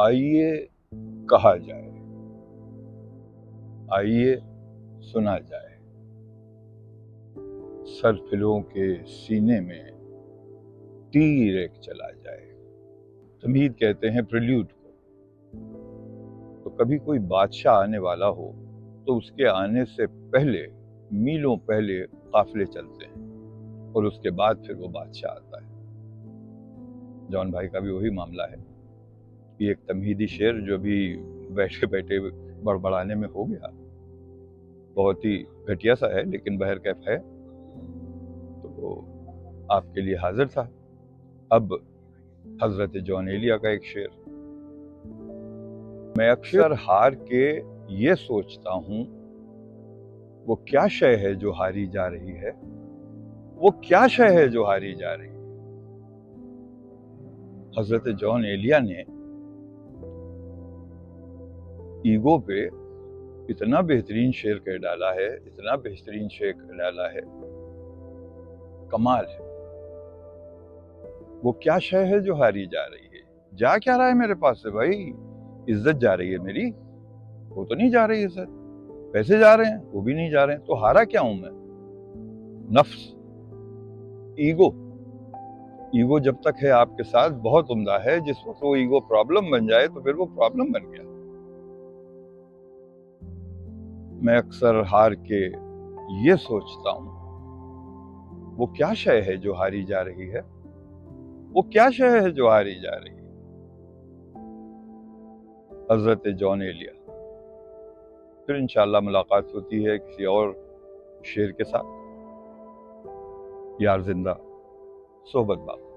آئیے کہا جائے، آئیے سنا جائے، سرفلوں کے سینے میں تیر ایک چلا جائے۔ تمہید کہتے ہیں پریلیوڈ کو۔ تو کبھی کوئی بادشاہ آنے والا ہو تو اس کے آنے سے پہلے میلوں پہلے قافلے چلتے ہیں اور اس کے بعد پھر وہ بادشاہ آتا ہے۔ جان بھائی کا بھی وہی معاملہ ہے۔ یہ ایک تمہیدی شعر جو بھی بیٹھے بیٹھے بڑبڑانے میں ہو گیا، بہت ہی گھٹیا سا ہے لیکن بہرکیف ہے، تو وہ آپ کے لیے حاضر تھا۔ اب حضرت جان ایلیا کا ایک شعر۔ میں اکثر ہار کے یہ سوچتا ہوں، وہ کیا شے ہے جو ہاری جا رہی ہے، وہ کیا شے ہے جو ہاری جا رہی ہے۔ حضرت جان ایلیا نے ایگو پہ اتنا بہترین شعر کہہ ڈالا ہے، اتنا بہترین شعر کہہ ڈالا ہے، کمال ہے۔ وہ کیا شے ہے جو ہاری جا رہی ہے، جا کیا رہا ہے میرے پاس سے بھائی؟ عزت جا رہی ہے میری، وہ تو نہیں جا رہی عزت۔ پیسے جا رہے ہیں، وہ بھی نہیں جا رہے ہیں، تو ہارا کیا ہوں میں؟ نفس، ایگو۔ ایگو جب تک ہے آپ کے ساتھ بہت عمدہ ہے، جس وقت وہ ایگو پرابلم بن جائے تو پھر وہ پرابلم بن گیا۔ میں اکثر ہار کے یہ سوچتا ہوں، وہ کیا شے ہے جو ہاری جا رہی ہے، وہ کیا شے ہے جو ہاری جا رہی ہے۔ حضرت جان ایلیا۔ پھر انشاءاللہ ملاقات ہوتی ہے کسی اور شعر کے ساتھ۔ یار زندہ، صحبت باقی۔